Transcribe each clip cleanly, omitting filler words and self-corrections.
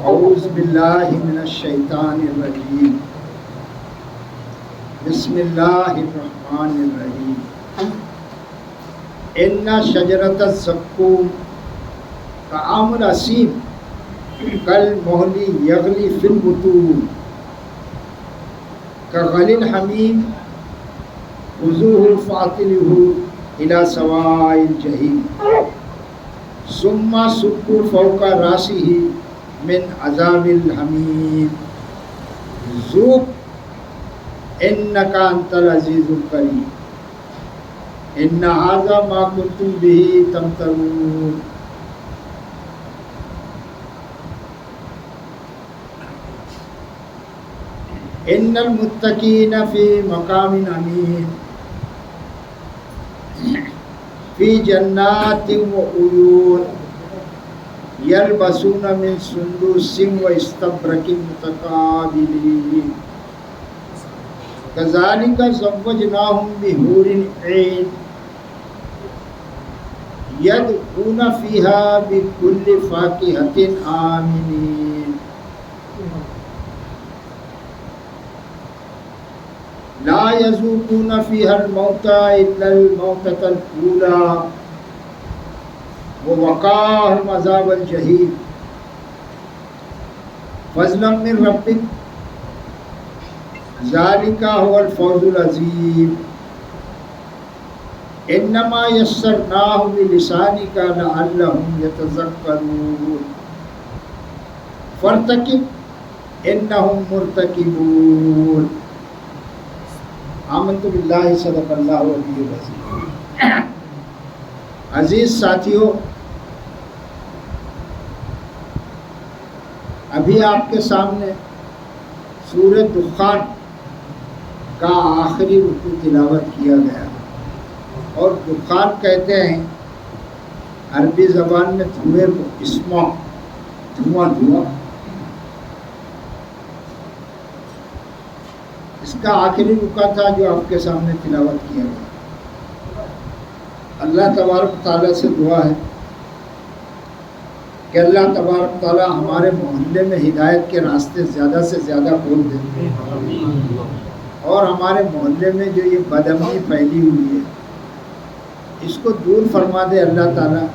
اعوذ باللہ من الشیطان الرجیم بسم اللہ الرحمن الرحیم ان شجرۃ الزقوم طعام الاسیم کالمہل یغلی فی البطون کغلی الحمیم خذوہ فاعتلوہ الی سواء الجحیم ثم صبوا فوق راسہ من عذاب الحمیم ذوق انک انت العزیز الکریم ان ھذا ما کنتم به تمترون۔ ان المتقین فی مقام امین فی جنات و عیون یلبسون من سندس و استبرق متقابلین کذالک زوجناہم بحور عین یدعون فیہا بکل فاکہۃ آمنین لا یذوقون فیہا الموت الا الموتۃ الاولی ووقاہم عذاب الجحیم فضلا من ربک ذالک هو الفوز العظیم انما یسرناہ بلسانک لعلہم یتذکرون فارتقب انہم مرتقبون۔ آمنت باللہ صدق اللہ علیہ وسلم۔ عزیز ساتھیوں، ابھی آپ کے سامنے سورہ دخان کا آخری رکوع تلاوت کیا گیا، اور دخان کہتے ہیں عربی زبان میں دھوئے کو، اسموک، دھواں دھواں۔ اس کا آخری رکوع تھا جو آپ کے سامنے تلاوت کیا گیا۔ اللہ تبارک تعالیٰ سے دعا ہے کہ اللہ تبارک تعالیٰ ہمارے محلے میں ہدایت کے راستے زیادہ سے زیادہ کھول دیں، اور ہمارے محلے میں جو یہ بدامنی پھیلی ہوئی ہے اس کو دور فرما دے اللہ تعالیٰ۔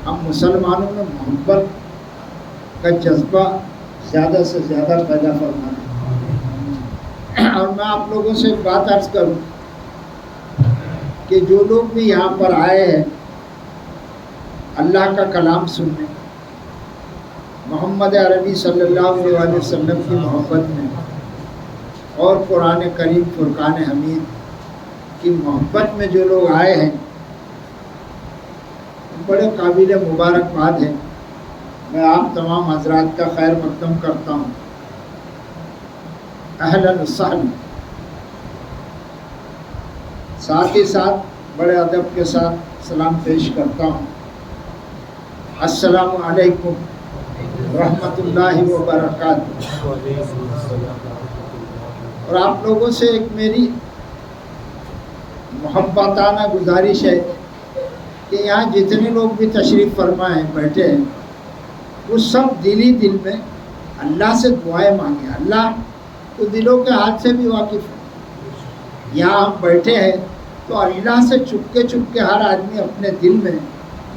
ہم مسلمانوں میں محبت کا جذبہ زیادہ سے زیادہ پیدا فرما دیں۔ اور میں آپ لوگوں سے ایک بات عرض کروں کہ جو لوگ بھی یہاں پر آئے ہیں اللہ کا کلام سننے، محمد عربی صلی اللہ علیہ وسلم کی محبت میں، اور قرآن کریم فرقان حمید کی محبت میں جو لوگ آئے ہیں بڑے قابل مبارکباد ہیں۔ میں آپ تمام حضرات کا خیر مقدم کرتا ہوں۔ اہلاً و سہلاً۔ ساتھ ہی ساتھ بڑے ادب کے ساتھ سلام پیش کرتا ہوں۔ السلام علیکم رحمۃ اللہ وبرکاتہ۔ اور آپ لوگوں سے ایک میری محبتانہ گزارش ہے کہ یہاں جتنے لوگ بھی تشریف فرما ہیں، بیٹھے ہیں، وہ سب دلی دل میں اللہ سے دعائیں مانگیں۔ اللہ تو دلوں کے حال سے بھی واقف ہے۔ یہاں ہم بیٹھے ہیں تو اللہ سے چپکے چپکے ہر آدمی اپنے دل میں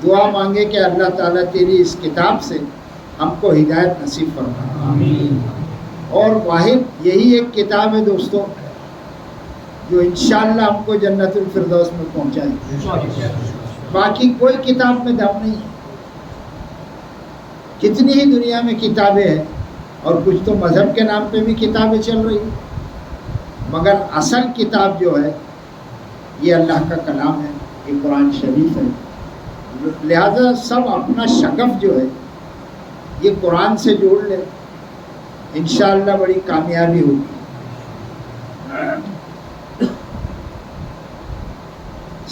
دعا مانگے کہ اللہ تعالیٰ تیری اس کتاب سے ہم کو ہدایت نصیب فرما۔ آمین۔ اور واحد یہی ایک کتاب ہے دوستو جو انشاءاللہ ہم کو جنت الفردوس میں پہنچائے۔ باقی کوئی کتاب میں دم نہیں ہے۔ کتنی ہی دنیا میں کتابیں ہیں، اور کچھ تو مذہب کے نام پہ بھی کتابیں چل رہی ہیں، مگر اصل کتاب جو ہے یہ اللہ کا کلام ہے، یہ قرآن شریف ہے۔ لہذا سب اپنا شغف جو ہے یہ قرآن سے جوڑ لے، انشاءاللہ بڑی کامیابی ہوگی۔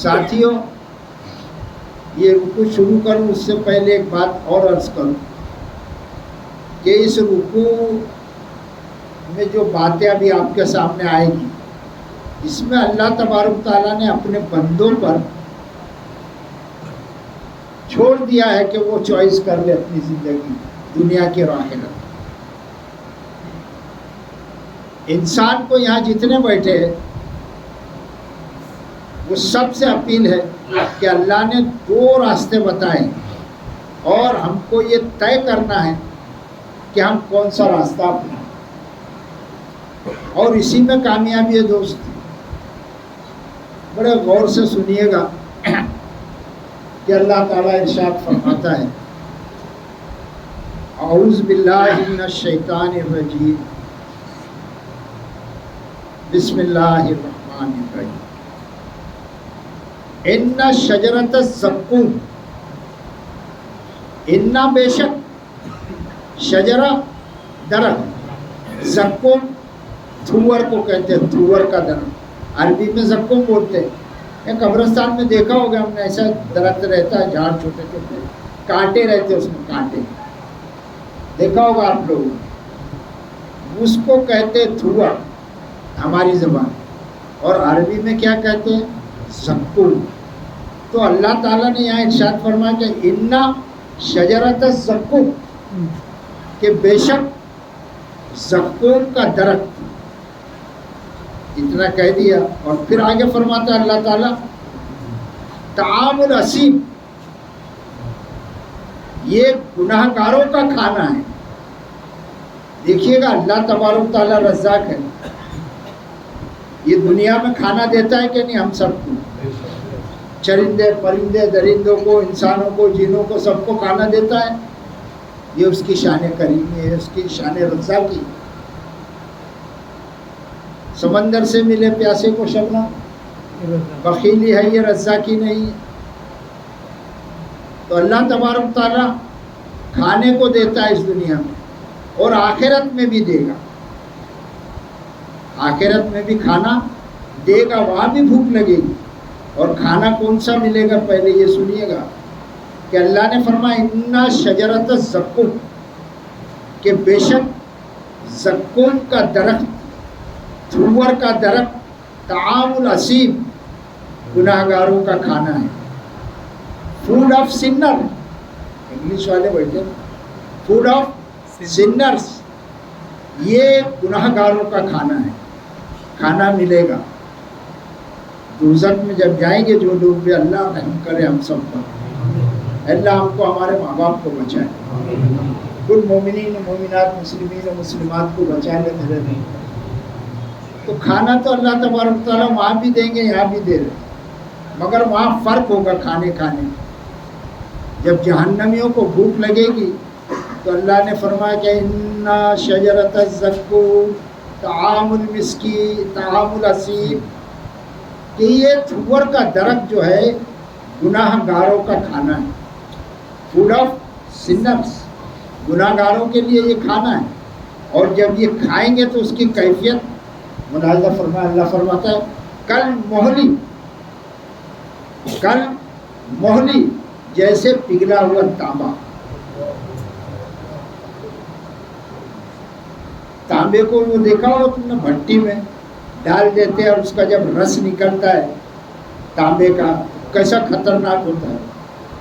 ساتھیوں، یہ رکوع شروع کروں اس سے پہلے ایک بات اور عرض کروں کہ اس رکوع میں جو باتیں ابھی آپ کے سامنے آئے گی، اس میں اللہ تبارک تعالیٰ نے اپنے بندوں پر چھوڑ دیا ہے کہ وہ چوائس کر لے اپنی زندگی۔ دنیا کی اور آخرت. انسان کو یہاں جتنے بیٹھے ہیں وہ سب سے اپیل ہے کہ اللہ نے 2 راستے بتائے اور ہم کو یہ طے کرنا ہے کہ ہم کون سا راستہ اپنائیں، اور اسی میں کامیابی ہے دوست. بڑے غور سے سنیے گا کہ اللہ تعالیٰ ارشاد فرماتا ہے، اعوذ باللہ من الشیطان الرجیم، بسم اللہ الرحمن الرحیم. ان شجرۃ الزقوم، ان بے شک، شجرہ درخت، زقوم تھور کو کہتے ہیں، تھور کا درخت عربی میں زقوم بولتے ہیں. یا قبرستان میں دیکھا ہوگا ہم نے، ایسا درخت رہتا ہے، جھاڑ چھوٹے چھوٹے کانٹے رہتے اس میں، کانٹے دیکھا ہوگا آپ لوگ. اس کو کہتے تھور ہماری زبان، اور عربی میں کیا کہتے ہیں؟ زقوم. تو اللہ تعالیٰ نے یہاں ارشاد فرمایا کہ انا شجرۃ الزقوم، کہ بے شک زقوم کا درخت. اتنا کہہ دیا اور پھر آگے فرماتا ہے اللہ تعالیٰ طعام الاثیم، یہ گناہ گاروں کا کھانا ہے. دیکھیے گا اللہ تبارک تعالیٰ رزاق ہے، یہ دنیا میں کھانا دیتا ہے کہ نہیں ہم سب کو؟ چرندے پرندے درندوں کو، انسانوں کو، جنوں کو، سب کو کھانا دیتا ہے. یہ اس کی شان کریمی ہے، اس کی شان رزاقی. سمندر سے ملے پیاسے کو شبنم، بخیلی ہے یہ رزاقی نہیں. تو اللہ تبارک تعالیٰ کھانے کو دیتا ہے اس دنیا میں، اور آخرت میں بھی دے گا. آخرت میں بھی کھانا دے گا، وہاں بھی بھوک لگے گی. اور کھانا کون سا ملے گا پہلے یہ سنیے گا کہ اللہ نے فرمایا انا شجرۃ الزقوم، کہ بے شک زقوم کا درخت، تھور کا درخت، طعام الاثیم، گناہ گاروں کا کھانا ہے. فوڈ آف سنر، انگلش والے بیٹھے، فوڈ آف سنرس، یہ گناہ گاروں کا کھانا ہے. کھانا ملے گا دوزخ میں جب جائیں گے جو لوگ بھی. اللہ رحم کرے ہم سب پر، اللہ ہم کو ہمارے ماں باپ کو بچائے، کل مومنین مومنات مسلمین و مسلمات کو بچائے لے میرے نہیں. تو کھانا تو اللہ تبارک تعالیٰ وہاں بھی دیں گے یہاں بھی دے رہے، مگر وہاں فرق ہوگا کھانے کھانے. جب جہنمیوں کو بھوک لگے گی تو اللہ نے فرمایا کہ انا شجرۃ الزقوم طعام المسکین طعام الاثیم، کہ یہ تھور کا درخت جو ہے گناہ گاروں کا کھانا ہے. فوڈ آف سنرس، گناہ گاروں کے لیے یہ کھانا ہے. اور جب یہ کھائیں گے تو اس کی کیفیت ملاحظہ فرمایا، اللہ فرماتا ہے کل مہلی جیسے پگھلا ہوا تانبا. تانبے کو وہ دیکھا ہو تم نے، بھٹی میں ڈال دیتے ہیں اور اس کا جب رس نکلتا ہے تانبے کا کیسا خطرناک ہوتا ہے.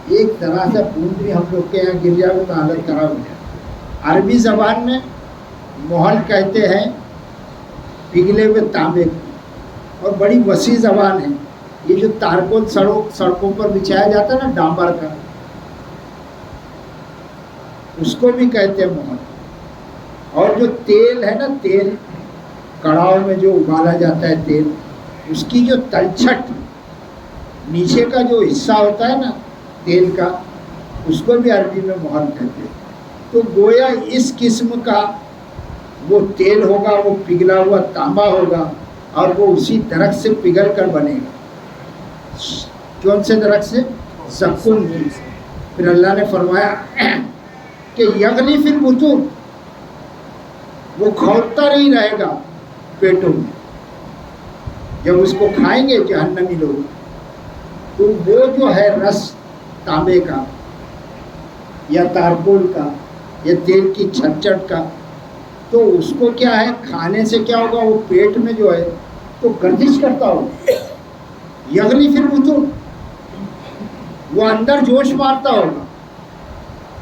ایک طرح سے بوند بھی ہم لوگ کے یہاں گر جائے تو حالت خراب ہو جائے. عربی زبان میں محل کہتے ہیں پگھلے ہوئے تانبے کو، اور بڑی وسیع زبان ہے. یہ جو تارکول سڑکوں پر بچھایا جاتا ہے نا ڈامبر کا، اس کو بھی کہتے ہیں محل. اور جو تیل ہے نا، تیل کڑاؤ میں جو ابالا جاتا ہے تیل، اس کی جو تلچھٹ نیچے کا جو حصہ ہوتا ہے نا تیل کا، اس کو بھی عربی میں محل کہتے ہیں. تو گویا اس قسم کا وہ تیل ہوگا، وہ پگھلا ہوا تانبا ہوگا، اور وہ اسی درخت سے پگھل کر بنے گا. کون سے درخت سے؟ زقوم کی. پھر اللہ نے فرمایا کہ یغلی فی البطون، وہ کھولتا نہیں رہے گا پیٹوں میں. جب اس کو کھائیں گے جہنمی لوگ تو وہ جو ہے رس تانبے کا یا تارکول کا یا تیل کی چھٹ کا، تو اس کو کیا ہے کھانے سے کیا ہوگا، وہ پیٹ میں جو ہے تو گردش کرتا ہوگا. یغلی فی البطون، وہ اندر جوش مارتا ہوگا.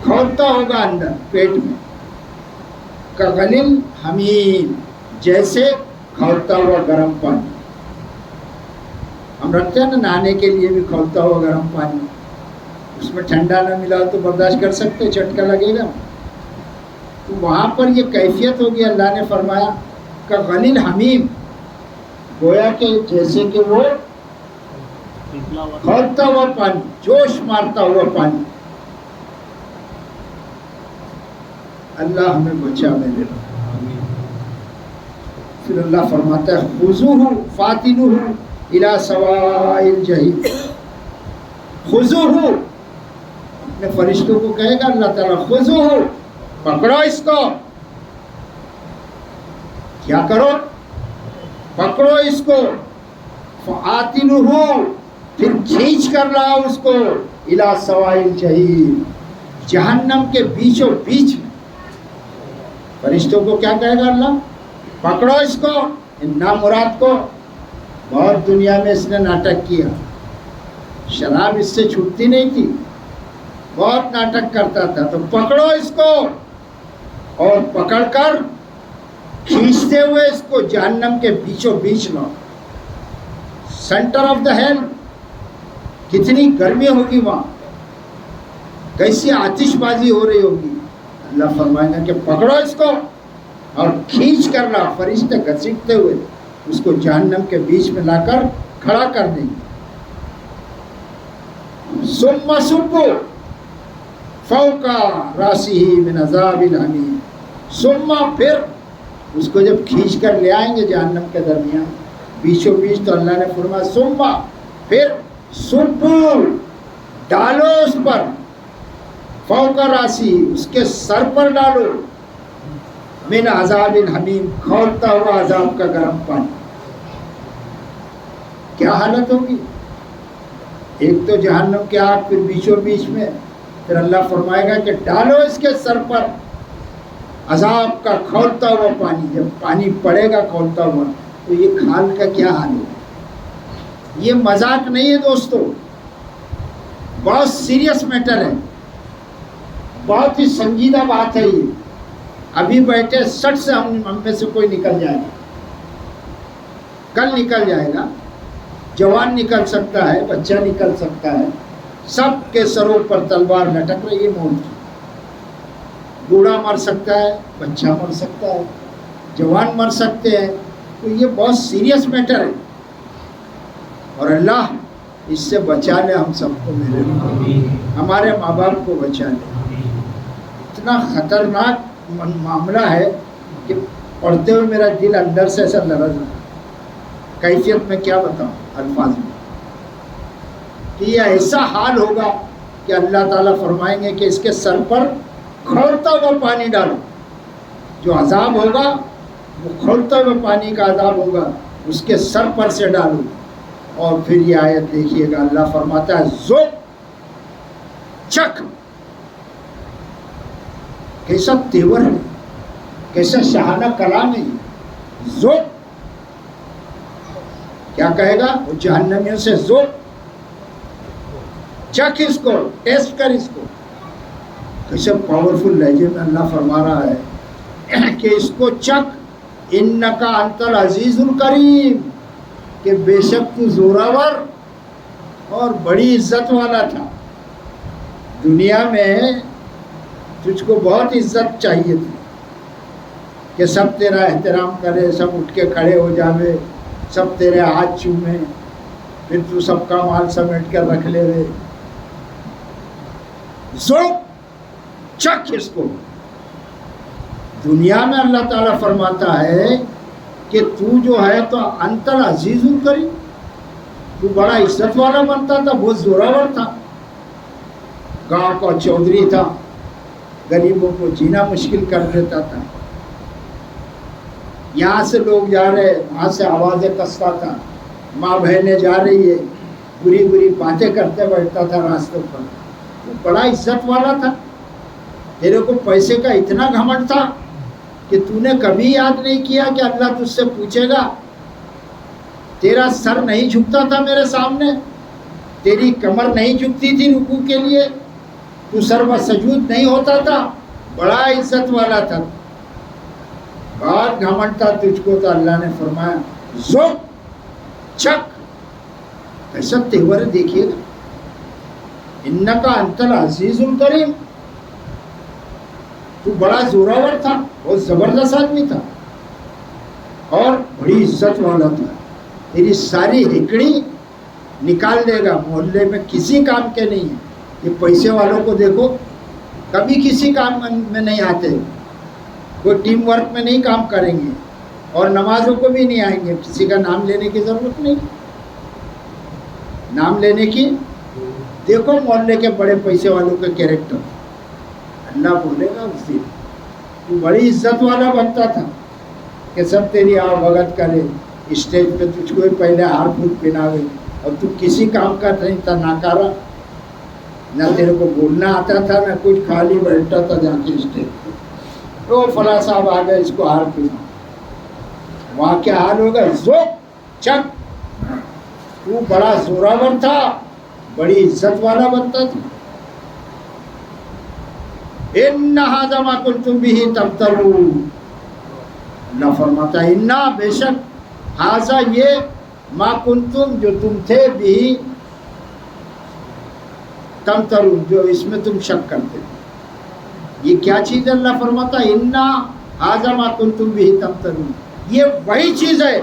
کھولتا ہوگا اندر پیٹ میں، کغلیل حمیم، جیسے کھولتا ہوا گرم پانی. ہم رکھتے ہیں نا نہانے کے لیے بھی کھولتا ہوا گرم پانی، اس میں ٹھنڈا نہ ملا تو برداشت کر سکتے، چٹکا لگے گا. تو وہاں پر یہ کیفیت ہوگی. اللہ نے فرمایا کغلیل حمیم، گویا کہ جیسے کہ وہ کھولتا ہوا پانی، جوش مارتا ہوا پانی. اللہ ہمیں بچا میرے رب. پھر اللہ فرماتا ہے خذوہ فاتنوہ الی سواء الجحیم. خذوہ، اپنے فرشتوں کو کہے گا اللہ تعالیٰ، خذوہ، پکڑو اس کو. کیا کرو؟ پکڑو اس کو. فآتنوہ، پھر کھینچ کر لاؤ اس کو الی سواء الجحیم، جہنم کے بیچوں بیچ میں. فرشتوں کو کیا کہے گا اللہ؟ پکڑو اس کو. نامراد کو بہت دنیا میں اس نے ناٹک کیا، شراب اس سے چھوٹتی نہیں تھی، بہت ناٹک کرتا تھا. تو پکڑو اس کو، اور پکڑ کر کھینچتے ہوئے اس کو جہنم کے بیچوں بیچ لاؤ. Centre of the hell. کتنی گرمی ہوگی وہاں، کیسی آتش بازی ہو رہی ہوگی. اللہ فرمائے گا کہ پکڑو اس کو اور کھینچ کر لا. فرشتے گھسیٹتے ہوئے اس کو جہنم کے بیچ میں لا کر کھڑا کر دیں گے. ثم صبوا فوق راسہ من عذاب الحمیم. ثم، پھر اس کو جب کھینچ کر لے آئیں گے جہنم کے درمیان بیچوں بیچ، تو اللہ نے فرمایا ثم، پھر صبوا، ڈالو اس پر، فوق راسی، اس کے سر پر ڈالو، من عذاب الحمیم، کھولتا ہوا عذاب کا گرم پانی. کیا حالت ہوگی؟ ایک تو جہنم کی آگ، پھر بیچوں بیچ میں. پھر اللہ فرمائے گا کہ ڈالو اس کے سر پر عذاب کا کھولتا ہوا پانی. جب پانی پڑے گا کھولتا ہوا تو یہ کھال کا کیا حال ہوگا. یہ مذاق نہیں ہے دوستو، بہت سیریس میٹر ہے، بہت ہی سنجیدہ بات ہے. یہ ابھی بیٹھے 60 سے ہم میں سے کوئی نکل جائے گا، کل نکل جائے گا. جوان نکل سکتا ہے، بچہ نکل سکتا ہے. سب کے سروں پر تلوار لٹک رہی ہے موت کی. بوڑھا مر سکتا ہے، بچہ مر سکتا ہے، جوان مر سکتے ہیں. تو یہ بہت سیریس میٹر ہے، اور اللہ اس سے بچا لے ہم سب کو، میرے ہمارے ماں باپ کو بچا لے. اتنا خطرناک معاملہ ہے کہ پڑھتے ہوئے میرا دل اندر سے ایسا لرز رہا. کیفیت میں کیا بتاؤں الفاظ میں، کہ یہ ایسا حال ہوگا کہ اللہ تعالیٰ فرمائیں گے کہ اس کے سر پر کھولتا ہوا پانی ڈالو. جو عذاب ہوگا وہ کھولتا ہوا پانی کا عذاب ہوگا، اس کے سر پر سے ڈالو. اور پھر یہ آیت دیکھیے گا، اللہ فرماتا ہے ذوق، چکھ. کیسا تیور ہے، کیسا شاہانہ کلام ہے. ذوق، کیا کہے گا وہ جہنمیوں سے؟ ذوق، چکھ اس کو، ٹیسٹ کر اس کو. کیسے پاورفل لہجے میں اللہ فرما رہا ہے کہ اس کو چکھ. انکا انت العزیز الکریم، کہ بے شک تو زوراور اور بڑی عزت والا تھا. دنیا میں تجھ کو بہت عزت چاہیے تھی کہ سب تیرا احترام کرے، سب اٹھ کے کھڑے ہو جاوے، سب تیرے ہاتھ چومے، پھر تو سب کا مال سمیٹ کر رکھ لے رہے. چکھ اس کو. دنیا میں اللہ تعالیٰ فرماتا ہے کہ تو جو ہے تو انت العزیز الکریم، تو بڑا عزت والا بنتا تھا، بہت زوراور تھا، گاؤں کا چودھری تھا، غریبوں کو جینا مشکل کر دیتا تھا. یہاں سے لوگ جا رہے، وہاں سے آوازیں کستا تھا، ماں بہنیں جا رہی ہے، بری بری باتیں کرتے بیٹھتا تھا راستوں پر. تو بڑا عزت والا تھا. تیرے کو پیسے کا اتنا گھمنڈ تھا کہ تو نے کبھی یاد نہیں کیا کہ اللہ تجھ سے پوچھے گا. تیرا سر نہیں جھکتا تھا میرے سامنے، تیری کمر نہیں جھکتی تھی رکوع کے لیے، تو سرو سجود نہیں ہوتا تھا، بڑا عزت والا تھا، بہت گھمنڈ تھا تجھ کو، تو اللہ نے فرمایا ذوق چک، ایسا تیور دیکھیے گا، انکا انت العزیز الکریم، تو بڑا زوراور تھا، بہت زبردست آدمی تھا اور بڑی عزت والا تھا، تیری ساری ہکڑی نکال دے گا، محلے میں کسی کام کے نہیں ہے، یہ پیسے والوں کو دیکھو کبھی کسی کام میں نہیں آتے، کوئی ٹیم ورک میں نہیں کام کریں گے اور نمازوں کو بھی نہیں آئیں گے، کسی کا نام لینے کی ضرورت نہیں، نام لینے کی، دیکھو محلے کے بڑے پیسے والوں کے کیریکٹر، اللہ بولے گا اس دن تو بڑی عزت والا بنتا تھا کہ سب تیری آؤ بھگت کرے، اسٹیج پہ تجھ کو پہلے ہار پھوٹ پہناوے، اور تو کسی کام کا نہیں تھا، ناکارا، نہ تیرے کو بولنا آتا تھا، نہ کچھ، خالی بیٹھتا تھا جا کے اسٹیج پہ، تو فلاں صاحب آ گئے اس کو ہار پہنا، وہاں کیا حال ہوگا، ذوق چک، تو بڑا زوراور تھا، بڑی عزت والا بنتا تھا، ان ھذا ما کنتم به تمترون، اللہ فرماتا ہے انا بے شک، ھذا یہ، ما کنتم جو تم تھے، بھی تمترون جو اس میں تم شک کرتے تھے، یہ کیا چیز ہے، اللہ فرماتا ہے انا ھذا ما کنتم به تمترون، یہ وہی چیز ہے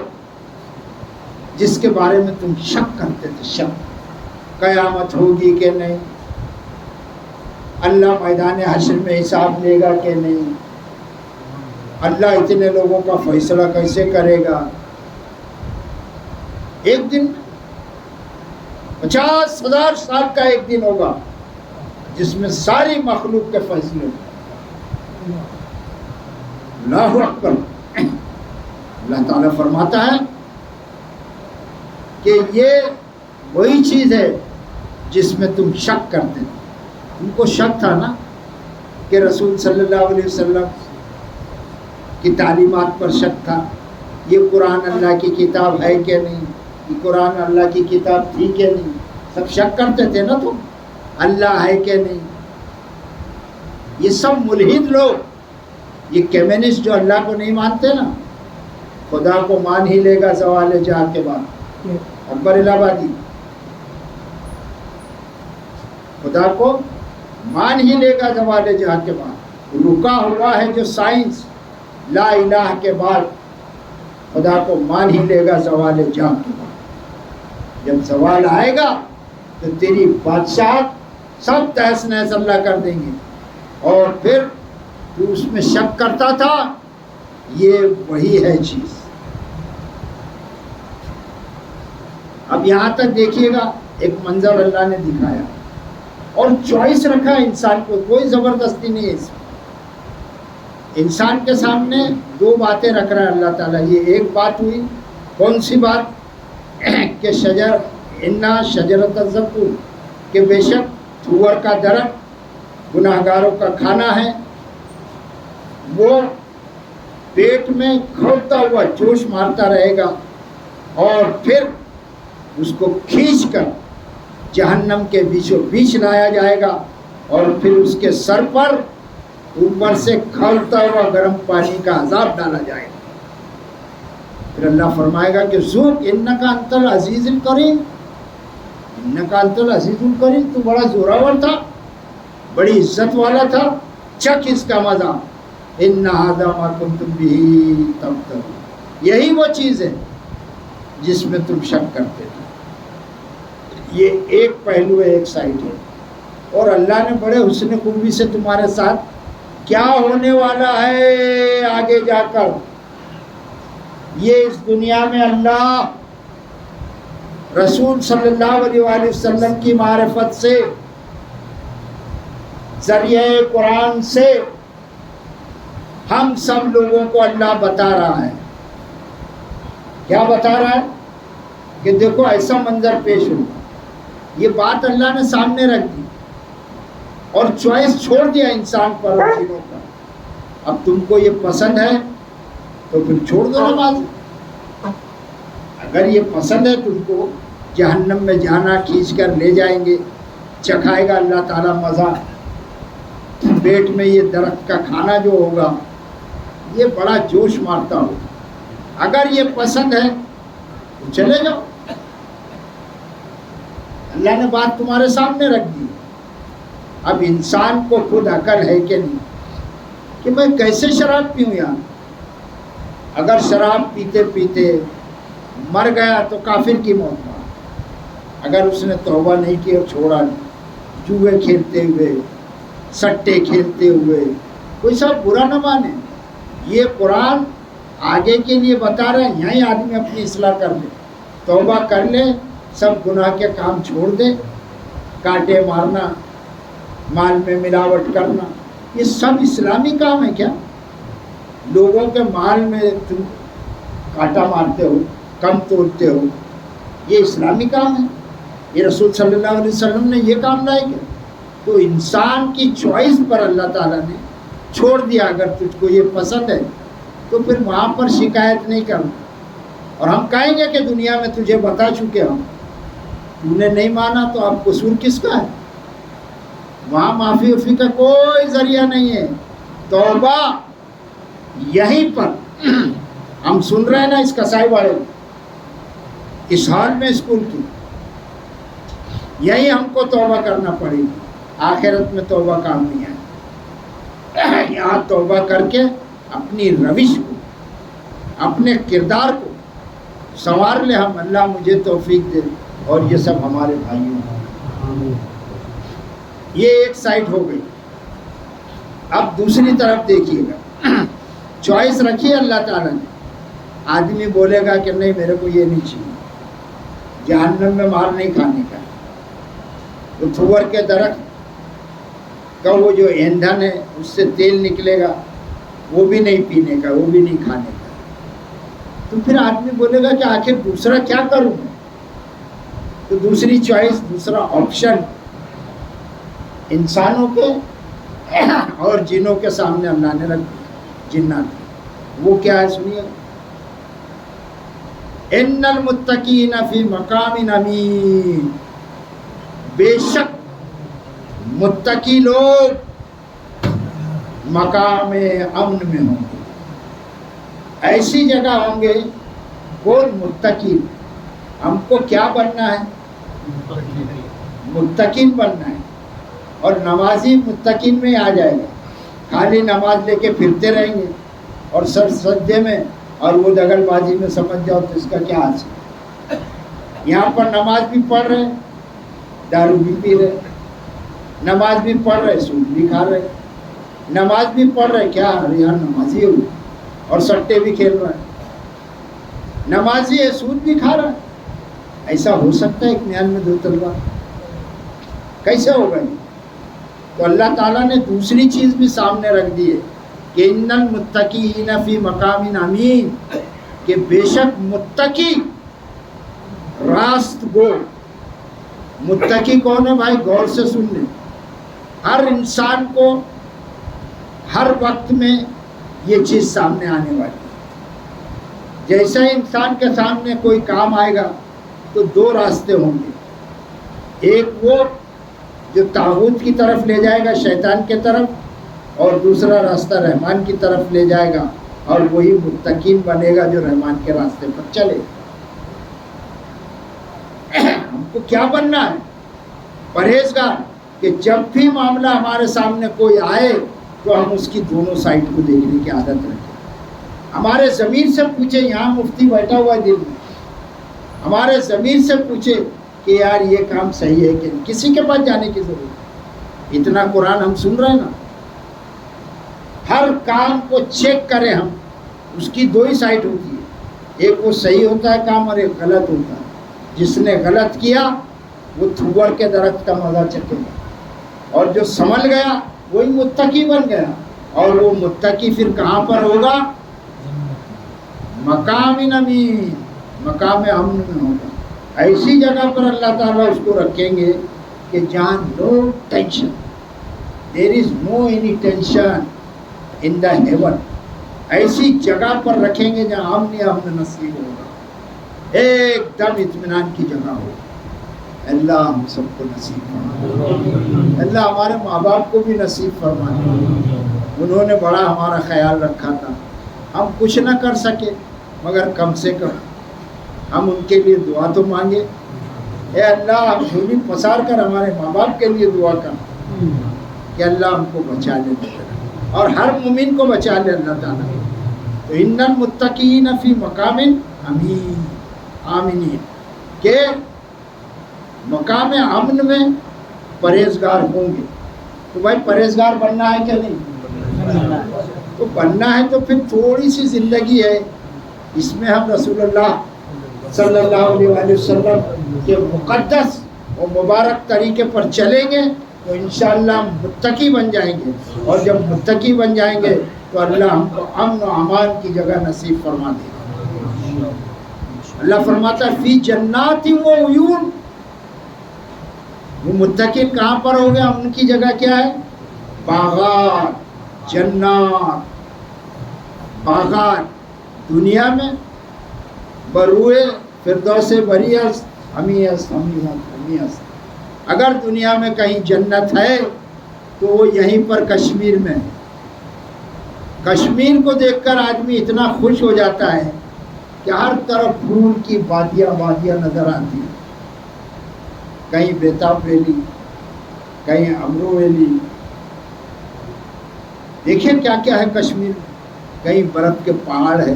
جس کے بارے میں تم شک کرتے تھے، شک، قیامت ہوگی کہ نہیں، اللہ میدان حشر میں حساب لے گا کہ نہیں، اللہ اتنے لوگوں کا فیصلہ کیسے کرے گا، ایک دن 50,000 سال کا ایک دن ہوگا جس میں ساری مخلوق کے فیصلے ہوں، اللہ اکبر، اللہ تعالیٰ فرماتا ہے کہ یہ وہی چیز ہے جس میں تم شک کرتے تھے، تم کو شک تھا نا کہ رسول صلی اللہ علیہ وسلم کی تعلیمات پر شک تھا، یہ قرآن اللہ کی کتاب ہے کہ نہیں، یہ قرآن اللہ کی کتاب تھی کہ نہیں، سب شک کرتے تھے نا تم، اللہ ہے کہ نہیں، یہ سب ملحد لوگ، یہ کمیونسٹ جو اللہ کو نہیں مانتے نا، خدا کو مان ہی لے گا زوال جہاں کے بعد، اکبر الہ آبادی خدا کو مان ہی لے گا زوال جہاں کے بعد، رکا ہوا ہے جو سائنس لا الہ کے بعد، خدا کو مان ہی لے گا زوال جہاں کے بعد، جب زوال آئے گا تو تیری بادشاہت سب تہس نہس اللہ کر دیں گے، اور پھر تو اس میں شک کرتا تھا، یہ وہی ہے چیز۔ اب یہاں تک دیکھیے گا، ایک منظر اللہ نے دکھایا اور چوائس رکھا انسان کو، کوئی زبردستی نہیں ہے اس میں، انسان کے سامنے دو باتیں رکھ رہا ہے اللہ تعالیٰ، یہ ایک بات ہوئی، کون سی بات، کہ شجر انا شجرۃ الزقوم، کہ بے شک تھور کا درخت گناہگاروں کا کھانا ہے، وہ پیٹ میں کھولتا ہوا جوش مارتا رہے گا، اور پھر اس کو کھینچ کر جہنم کے بیچوں بیچ لایا جائے گا، اور پھر اس کے سر پر اوپر سے کھولتا ہوا گرم پانی کا عذاب ڈالا جائے گا، پھر اللہ فرمائے گا کہ ذوق انکا انت العزیز الکریم، انکا انت العزیز الکریم، تو بڑا زوراور تھا، بڑی عزت والا تھا، چکھ اس کا مزہ، ان ھذا ما کنتم به تمترون، یہی وہ چیز ہے جس میں تم شک کرتے تھے۔ یہ ایک پہلو ہے، ایک سائڈ ہے، اور اللہ نے بڑے حسن خوبی سے تمہارے ساتھ کیا ہونے والا ہے آگے جا کر، یہ اس دنیا میں اللہ رسول صلی اللہ علیہ وآلہ وسلم کی معرفت سے، ذریعہ قرآن سے ہم سب لوگوں کو اللہ بتا رہا ہے، کیا بتا رہا ہے، کہ دیکھو ایسا منظر پیش ہوگا، یہ بات اللہ نے سامنے رکھ دی اور چوائس چھوڑ دیا انسان پر اور چیزوں پر، اب تم کو یہ پسند ہے تو پھر چھوڑ دو نماز، اگر یہ پسند ہے تم کو جہنم میں جانا، کھینچ کر لے جائیں گے، چکھائے گا اللہ تعالیٰ مزہ، پیٹ میں یہ درخت کا کھانا جو ہوگا یہ بڑا جوش مارتا ہو. اگر یہ پسند ہے تو چلے جاؤ. اللہ نے بات تمہارے سامنے رکھ دی. اب انسان کو خود عقل ہے کہ نہیں کہ میں کیسے شراب پیوں یار. اگر شراب پیتے پیتے مر گیا تو کافر کی موت مار. اگر اس نے توبہ نہیں کی اور چھوڑا نہیں, جوئے کھیلتے ہوئے, سٹے کھیلتے ہوئے, کوئی سب برا نہ مانے. یہ قرآن آگے کے لیے بتا رہے ہیں, یہیں آدمی اپنی اصلاح کر لے, توبہ کر لے, سب گناہ کے کام چھوڑ دے. کانٹے مارنا, مال میں ملاوٹ کرنا, یہ سب اسلامی کام ہے کیا؟ لوگوں کے مال میں تم کانٹا مارتے ہو, کم توڑتے ہو, یہ اسلامی کام ہے؟ یہ رسول صلی اللہ علیہ وسلم نے یہ کام لائے کیا؟ تو انسان کی چوائس پر اللہ تعالیٰ نے چھوڑ دیا. اگر تجھ کو یہ پسند ہے تو پھر وہاں پر شکایت نہیں کرنا. اور ہم کہیں گے کہ دنیا میں تجھے بتا چکے ہم, تو نے نہیں مانا تو اب قصور کس کا ہے؟ وہاں معافی وفی کا کوئی ذریعہ نہیں ہے. توبہ یہیں پر ہم سن رہے ہیں نا, اس کسائی والے اس حال میں اسکول کی, یہی ہم کو توبہ کرنا پڑے گی. آخرت میں توبہ کام نہیں ہے. یہاں توبہ کر کے اپنی روش کو, اپنے کردار کو سنوار لے ہم. اللہ مجھے توفیق دے. اور یہ سب ہمارے بھائیوں, یہ ایک سائڈ ہو گئی. اب دوسری طرف دیکھیے گا, چوائس رکھی اللہ تعالیٰ نے. آدمی بولے گا کہ نہیں میرے کو یہ نہیں چاہیے, جہنم میں مار نہیں کھانے کا. تو تھور کے درخت کا وہ جو ایندھن ہے اس سے تیل نکلے گا, وہ بھی نہیں پینے کا, وہ بھی نہیں کھانے کا. تو پھر آدمی بولے گا کہ آخر دوسرا کیا کروں میں؟ تو دوسری چوائس, دوسرا آپشن انسانوں کے اور جنوں کے سامنے اللہ نے رکھ دیا. جنات, وہ کیا ہے سنیے. ان المتقین فی مقام امین, بے شک متقی لوگ مقام امن میں ہوں گے. ایسی جگہ ہوں گے. کون متقی؟ ہم کو کیا بننا ہے؟ متقین بننا ہے. اور نمازی متقین میں آ جائے گا. خالی نماز لے کے پھرتے رہیں گے اور سر سجدے میں اور وہ دغل بازی میں سمجھ جاؤ تو اس کا کیا حاصل. یہاں پر نماز بھی پڑھ رہے, دارو بھی پی رہے, نماز بھی پڑھ رہے, سود بھی کھا رہے, نماز بھی پڑھ رہے, کیا یار نمازی ہو, اور سٹے بھی کھیل رہے, نمازی ہے سود بھی کھا رہا ہے. ایسا ہو سکتا ہے ایک میان میں دو تلوار؟ کیسے ہوگا یہ؟ تو اللہ تعالیٰ نے دوسری چیز بھی سامنے رکھ دی ہے کہ ان المتقین فی مقام امین, کہ بے شک متقی راست گو. متقی کون ہے بھائی؟ غور سے سن لیں. ہر انسان کو ہر وقت میں یہ چیز سامنے آنے والی ہے. جیسے ہی انسان کے سامنے کوئی کام آئے گا تو دو راستے ہوں گے. ایک وہ جو طاغوت کی طرف لے جائے گا, شیطان کے طرف, اور دوسرا راستہ رحمان کی طرف لے جائے گا, اور وہی متقین بنے گا جو رحمان کے راستے پر چلے. ہم کو کیا بننا ہے؟ پرہیزگار, کہ جب بھی معاملہ ہمارے سامنے کوئی آئے تو ہم اس کی دونوں سائڈ کو دیکھنے کی عادت رکھیں. ہمارے ضمیر سے پوچھے, یہاں مفتی بیٹھا ہوا ہے دل میں, ہمارے ضمیر سے پوچھے کہ یار یہ کام صحیح ہے کہ نہیں. کسی کے پاس جانے کی ضرورت نہیں. اتنا قرآن ہم سن رہے ہیں نا, ہر کام کو چیک کریں ہم. اس کی دو ہی سائڈ ہوتی ہے, ایک وہ صحیح ہوتا ہے کام اور ایک غلط ہوتا ہے. جس نے غلط کیا وہ تھور کے درخت کا مزہ چکے گا, اور جو سنبھل گیا وہی متقی بن گیا. اور وہ متقی پھر کہاں پر ہوگا؟ مقام امین, مقام امن میں ہوگا. ایسی جگہ پر اللہ تعالیٰ اس کو رکھیں گے کہ جہاں نو ٹینشن, دیر از نو اینی ٹینشن ان دا ہیون. ایسی جگہ پر رکھیں گے جہاں امن نصیب ہوگا, ایک دم اطمینان کی جگہ ہوگی. اللہ ہم سب کو نصیب فرما، اللہ ہمارے ماں باپ کو بھی نصیب فرما، انہوں نے بڑا ہمارا خیال رکھا تھا، ہم کچھ نہ کر سکے مگر کم سے کم ہم ان کے لیے دعا تو مانگے۔ اے اللہ ہم جھولی پسار کر ہمارے ماں باپ کے لیے دعا کر کہ اللہ ہم کو بچا لے اور ہر مومن کو بچا لے اللہ تعالیٰ۔ تو ان المتقین فی مقام امین، آمینین، کہ مقام امن میں پرہیزگار ہوں گے۔ تو بھائی پرہیزگار بننا ہے کہ نہیں؟ تو بننا ہے تو پھر تھوڑی سی زندگی ہے، اس میں ہم رسول اللہ صلی اللہ علیہ وآلہ وسلم کے مقدس اور مبارک طریقے پر چلیں گے تو انشاءاللہ ہم متقی بن جائیں گے، اور جب متقی بن جائیں گے تو اللہ ہم کو امن و امان کی جگہ نصیب فرما دے گا۔ اللہ فرماتا ہے فی جنات و عیون، وہ متقین کہاں پر ہو گیا؟ ان کی جگہ کیا ہے؟ باغات، جنات، باغات دنیا میں، بروئے فردوس بریس ہمیس ہمیس۔ اگر دنیا میں کہیں جنت ہے تو وہ یہیں پر کشمیر میں ہے۔ کشمیر کو دیکھ کر آدمی اتنا خوش ہو جاتا ہے کہ ہر طرف پھول کی وادیاں وادیاں نظر آتی ہیں، کہیں بیتاب ویلی، کہیں امرو ویلی، دیکھیں کیا کیا ہے کشمیر میں، کہیں برف کے پہاڑ ہے،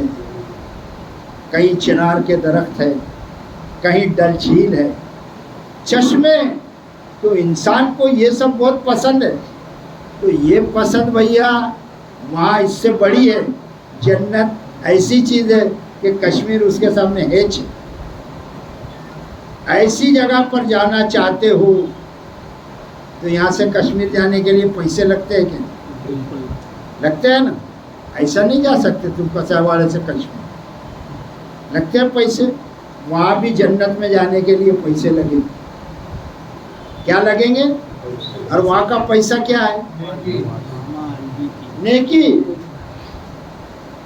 کہیں چنار کے درخت ہے، کہیں ڈل جھیل ہے، چشمے۔ تو انسان کو یہ سب بہت پسند ہے، تو یہ پسند بھیا وہاں اس سے بڑی ہے۔ جنت ایسی چیز ہے کہ کشمیر اس کے سامنے ہیچ ہے۔ ایسی جگہ پر جانا چاہتے ہو تو یہاں سے کشمیر جانے کے لیے پیسے لگتے ہیں کہ لگتے ہیں نا؟ ایسا نہیں جا سکتے تم کسا والے سے کشمیر، لگتے ہیں پیسے۔ وہاں بھی جنت میں جانے کے لیے پیسے لگیں گے۔ کیا لگیں گے؟ اور وہاں کا پیسہ کیا ہے؟ نیکی،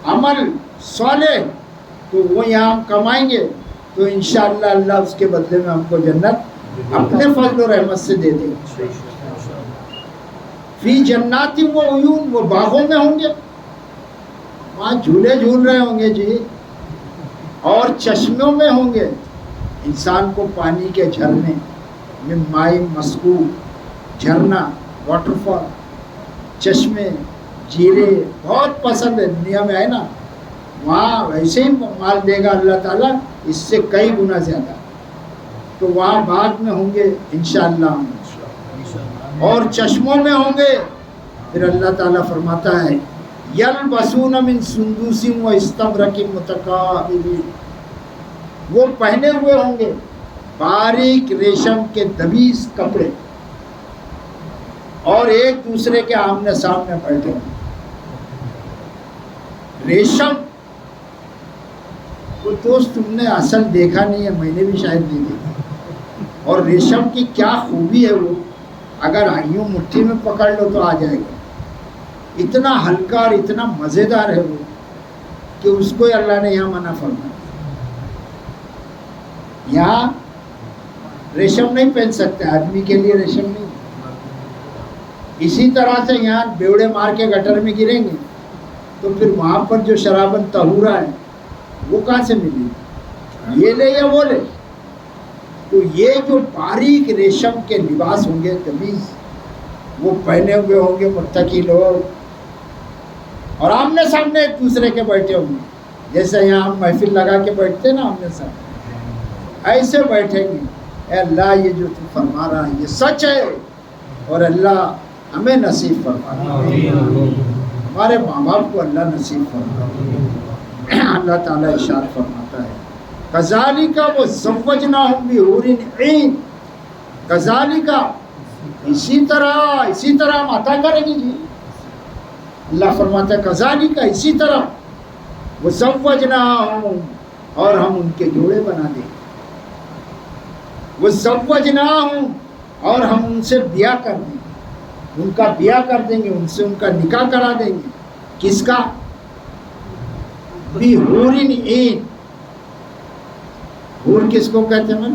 عمل صالح۔ تو وہ یہاں ہم کمائیں گے تو انشاءاللہ اللہ اس کے بدلے میں ہم کو جنت اپنے فضل و رحمت سے دے دے گا۔ فی جنات و عیون، وہ باغوں میں ہوں گے، وہاں جھولے جھول رہے ہوں گے جی، اور چشموں میں ہوں گے۔ انسان کو پانی کے جھرنے میں مائی مسکوب، جھرنا، واٹر فال، چشمے، جھیلیں بہت پسند ہے، دنیا میں ہے نا، وہاں ویسے ہی مال دے گا اللہ تعالیٰ اس سے کئی گنا زیادہ۔ تو وہاں باغ میں ہوں گے انشاءاللہ، اور چشموں میں ہوں گے۔ پھر اللہ تعالیٰ فرماتا ہے یلبسون من سندوس و استبرق متقابلین، وہ پہنے ہوئے ہوں گے باریک ریشم کے دبیس کپڑے، اور ایک دوسرے کے آمنے سامنے بیٹھے ہوں۔ ریشم وہ دوست تم نے اصل دیکھا نہیں ہے، میں نے بھی شاید نہیں دیکھا۔ اور ریشم کی کیا خوبی ہے، وہ اگر یوں مٹھی میں پکڑ لو تو آ جائے گا، اتنا ہلکا اور اتنا مزیدار ہے وہ کہ اس کو اللہ نے یہاں منع فرمایا۔ یہاں ریشم نہیں پہن سکتے، آدمی کے لیے ریشم نہیں۔ اسی طرح سے یہاں بیوڑے مار کے گٹر میں گریں گے تو پھر وہاں پر جو شرابن طہورا ہے وہ کہاں سے ملے؟ یہ لے یا وہ لے؟ تو یہ جو باریک ریشم کے لباس ہوں گے تمیز، وہ پہنے ہوئے ہوں گے متقی لوگ، اور آمنے سامنے ایک دوسرے کے بیٹھے ہوں گے، جیسے یہاں ہم محفل لگا کے بیٹھتے نا آمنے سامنے، ایسے بیٹھیں گے۔ اے اللہ یہ جو تو فرما رہا ہے یہ سچ ہے، اور اللہ ہمیں نصیب فرما، ہمارے ماں باپ کو اللہ نصیب فرما۔ اللہ تعالیٰ ارشاد فرماتا ہے کذالک وزوجناہم بحور عین، کذالک اسی طرح ہم عطا کریں گے جی۔ اللہ فرماتا ہے کذالک اسی طرح وزوجناہم، اور ہم ان کے جوڑے بنا دیں گے، وزوجناہم، اور ہم ان سے بیاہ کر دیں گے، ان کا بیاہ کر دیں گے، ان سے ان کا نکاح کرا دیں گے۔ کس کا؟ بحور عین۔ حور کس کو کہتے ہیں؟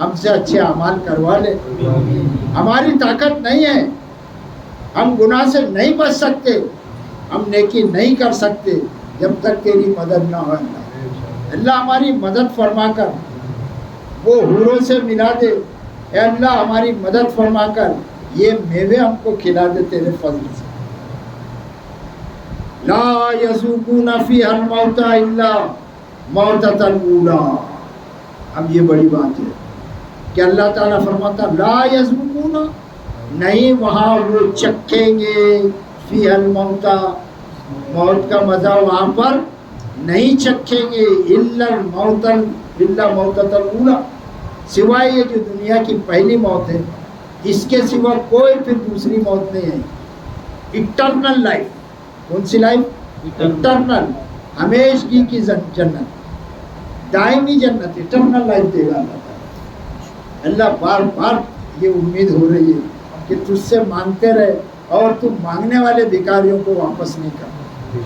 ہم سے اچھے اعمال کروا لے. ہماری طاقت نہیں ہے, ہم گناہ سے نہیں بچ سکتے, ہم نیکی نہیں کر سکتے جب تک تیری مدد نہ ہو. اللہ ہماری مدد فرما کر وہ حوروں سے ملا دے. اے اللہ ہماری مدد فرما کر یہ میوے ہم کو کھلا دے تیرے فضل سے. لا یذوقون فیہا الموت الا موتۃ الاولی. اب یہ بڑی بات ہے کہ اللہ تعالیٰ فرماتا لا یذوقون, نہیں وہاں وہ چکھیں گے, فیہا الموت, موت کا مزہ وہاں پر نہیں چکھیں گے, الا موتۃ الاولی, سوائے یہ جو دنیا کی پہلی موت ہے, اس کے سوا کوئی پھر دوسری موت نہیں ہے. Eternal life. کون سی لائف؟ اٹرنل, ہمیشگی کی جنت, دائمی جنت, اٹرنل لائف دے گا اللہ تعالیٰ. اللہ بار بار یہ امید ہو رہی ہے کہ تجھ سے مانگتے رہے اور تو مانگنے والے بھکاریوں کو واپس نہیں کر.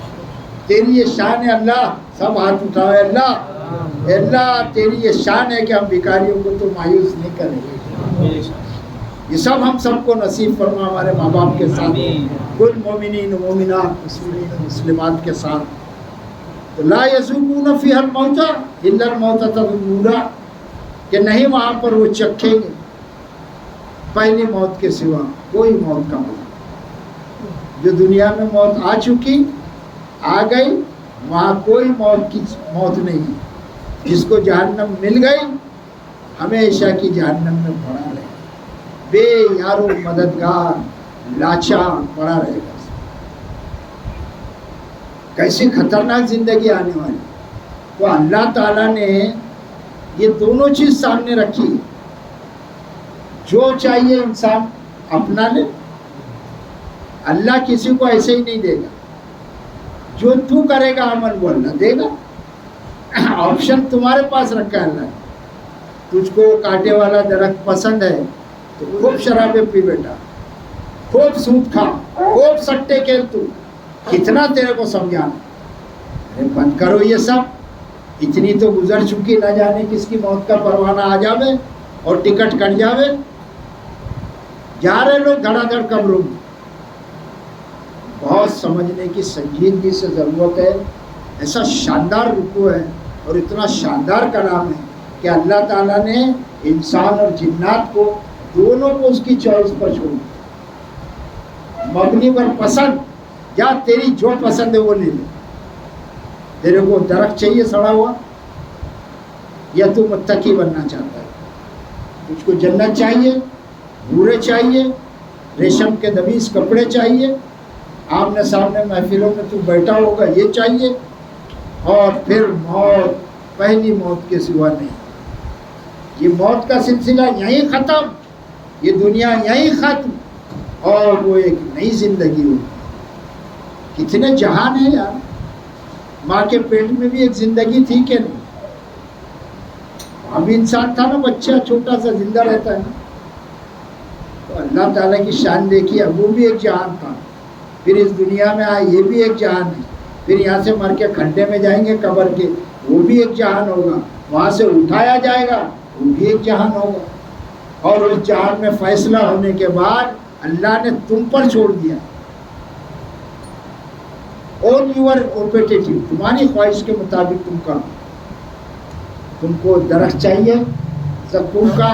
تیری یہ شان ہے اللہ, سب ہاتھ اٹھاؤ. اللہ اللہ تیری یہ شان ہے کہ ہم بھکاریوں کو تو مایوس نہیں کریں گے. یہ سب ہم سب کو نصیب فرما, ہمارے ماں باپ کے ساتھ, کل مومنین و مومنات, مسلمین و مسلمات کے ساتھ. تو لا یذوقون فیہا الموت الا الموتۃ الاولی, کہ نہیں وہاں پر وہ چکھیں گے پہلی موت کے سوا کوئی موت کا مزہ. جو دنیا میں موت آ چکی, آ گئی, وہاں کوئی موت نہیں ہے. جس کو جہنم مل گئی ہمیشہ کی جہنم میں پڑا رہے, بے یار و مددگار, لاچار پڑا رہے گا. کیسی خطرناک زندگی آنے والی. تو اللہ تعالیٰ نے یہ دونوں چیز سامنے رکھی. جو چاہیے انسان اپنا لے, اللہ کسی کو ایسے ہی نہیں دے گا. جو تو کرے گا عمل وہ اللہ دے گا. آپشن تمہارے پاس رکھا ہے اللہ نے. تجھ کو کانٹے والا درخت پسند ہے تو خوب شرابیں پی بیٹا, خوب سود کھا, خوب سٹے کھیل. تو کتنا تیرے کو سمجھانا, ارے بند کرو یہ سب. اتنی تو گزر چکی, نہ جانے کس کی موت کا پروانہ آ جاوے اور ٹکٹ کٹ جاوے. جا رہے لوگ دھڑا دھڑ قبروں میں. بہت سمجھنے کی سنجیدگی سے ضرورت ہے. ایسا شاندار رکوع ہے اور اتنا شاندار کلام ہے کہ اللہ تعالیٰ نے انسان اور جنات کو دونوں کو اس کی چوائس پر چھوڑ دیا. مبنی پر پسند, یا تیری جو پسند ہے وہ لے لے. تیرے کو درخت چاہیے سڑا ہوا, یا تو متقی بننا چاہتا ہے؟ تجھ کو جنت چاہیے, بورے چاہیے, ریشم کے دبیز کپڑے چاہیے, آمنے سامنے محفلوں میں تو بیٹھا ہوگا یہ چاہیے, اور پھر موت, پہلی موت کے سوا نہیں. یہ موت کا سلسلہ یہیں ختم, یہ دنیا یہیں ختم, اور وہ ایک نئی زندگی ہوگی. کتنے جہان ہیں یار. ماں کے پیٹ میں بھی ایک زندگی تھی کہ نہیں؟ ابھی انسان تھا نا, بچہ چھوٹا سا زندہ رہتا ہے نا. تو اللہ تعالیٰ کی شان دیکھیے, وہ بھی ایک جہان تھا. پھر اس دنیا میں آئے, یہ بھی ایک جہان ہے. پھر یہاں سے مر کے کھڈے میں جائیں گے قبر کے, وہ بھی ایک جہان ہوگا. وہاں سے اٹھایا جائے گا, وہ بھی ایک جہان ہوگا. اور اس جہان میں فیصلہ ہونے کے بعد اللہ نے تم پر چھوڑ دیا, آن یور اوپیٹیٹیو, تمہاری خواہش کے مطابق تم کرو. تم کو درخت چاہیے زقوم کا,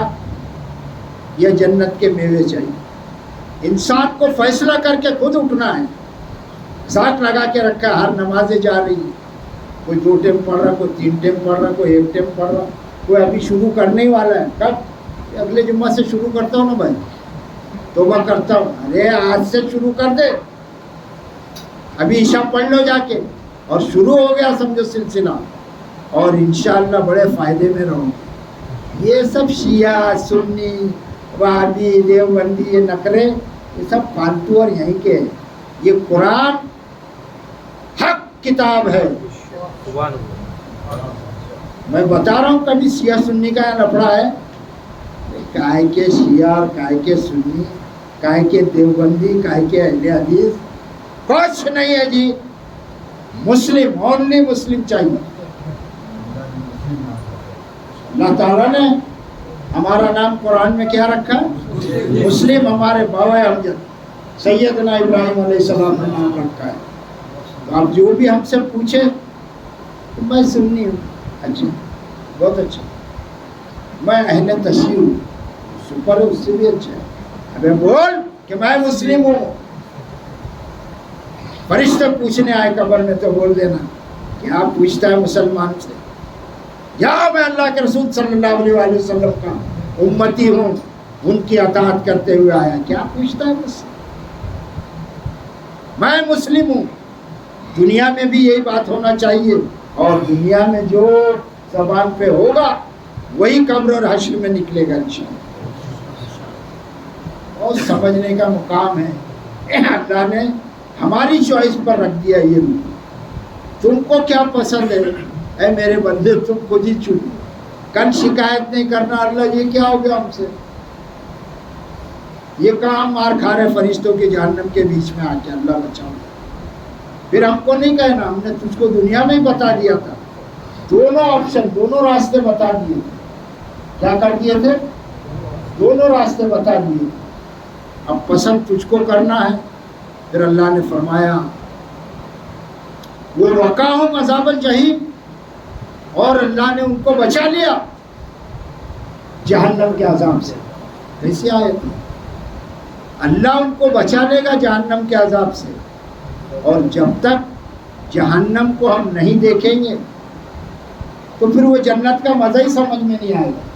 یا جنت کے میوے چاہیے؟ انسان کو فیصلہ کر کے خود اٹھنا ہے. ذات لگا کے رکھا ہے, ہر نمازیں جا رہی ہے. کوئی 2 ٹائم پڑھ رہا, کوئی 3 ٹائم پڑھ رہا, کوئی 1 ٹائم پڑھ رہا, کوئی ابھی شروع کرنے ہی والا ہے. کب؟ اگلے جمعہ سے شروع کرتا ہوں نا بھائی, توبہ کرتا ہوں. ارے آج سے شروع کر دے, ابھی عشاء پڑھ لو جا کے, اور شروع ہو گیا سمجھو سلسلہ. اور انشاءاللہ بڑے فائدے میں رہو. یہ سب شیعہ, سنی, وہابی, دیوبندی, یہ نقرے, یہ سب فالتو اور یہیں کے ہیں. یہ قرآن حق کتاب ہے. میں بتا رہا ہوں, کبھی شیعہ سنی کا لفڑا ہے. کائے کے شیعہ اور کائے کے سنی, کائے کے دیوبندی, کائے کے اہل حدیث, کچھ نہیں ہے جی. مسلم, اونلی مسلم چاہیے. اللہ تعالیٰ نے ہمارا نام قرآن میں کیا رکھا ہے؟ مسلم. ہمارے بابا امجد سیدنا ابراہیم علیہ السلام کا نام رکھا ہے. تو آپ جو بھی ہم سے پوچھے تو میں سنی ہوں. اچھا بہت اچھا. میں اہل تشریح ہوں, سپر اس سے بھی اچھا ہے. ابے بول کہ میں مسلم ہوں. فرشتے پوچھنے آئے قبر میں تو بول دینا کہ آپ پوچھتا ہے مسلمان سے, یا میں اللہ کے رسول صلی اللہ علیہ وآلہ وسلم کا امتی ہوں, ان کی اطاعت کرتے ہوئے آیا, کیا پوچھتا ہے مجھ سے؟ میں مسلم ہوں. دنیا میں بھی یہی بات ہونا چاہیے, اور دنیا میں جو زبان پہ ہوگا وہی قبر اور حشر میں نکلے گا انشاءاللہ. اور سمجھنے کا مقام ہے. اللہ نے ہماری چوائس پر رکھ دیا. یہ بھی تم کو کیا پسند ہے اے میرے بندے, تم خود ہی چن. کل شکایت نہیں کرنا اللہ یہ کیا ہو گیا ہم سے, یہ کہاں مار کھا رہے فرشتوں کے جہنم کے بیچ میں آ کے, اللہ بچاؤ. پھر ہم کو نہیں کہنا ہم نے تجھ کو دنیا میں ہی بتا دیا تھا. دونوں آپشن, دونوں راستے بتا دیے تھے. کیا کر دیے تھے؟ دونوں راستے بتا دیے. اب پسند تجھ کو کرنا ہے. پھر اللہ نے فرمایا وہ وقاہم عذاب الجحیم, اور اللہ نے ان کو بچا لیا جہنم کے عذاب سے. کیسی آیت ہے؟ اللہ ان کو بچا لے گا جہنم کے عذاب سے, اور جب تک جہنم کو ہم نہیں دیکھیں گے تو پھر وہ جنت کا مزہ ہی سمجھ میں نہیں آئے گا.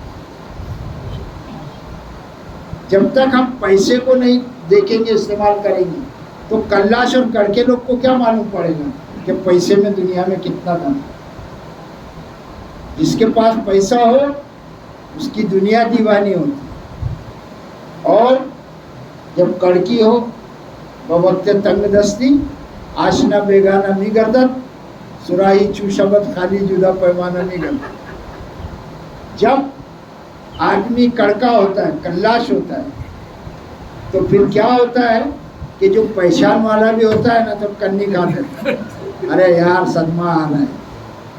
جب تک ہم پیسے کو نہیں دیکھیں گے, استعمال کریں گے, تو کلاش اور کڑکے لوگ کو کیا معلوم پڑے گا کہ پیسے میں دنیا میں کتنا دم ہے. جس کے پاس پیسہ ہو اس کی دنیا دیوانی ہوتی, اور جب کڑکی ہو بوقت تنگ دستی آشنا بیگانہ می گردد, سراہی چو شبد خالی جدا پیمانہ می گردد. جب آدمی کڑکا ہوتا ہے, کلاش ہوتا ہے, تو پھر کیا ہوتا ہے کہ جو پہچان والا بھی ہوتا ہے نا تو کنی کھا دیتا ہے. ارے یار صدمہ آ رہا ہے,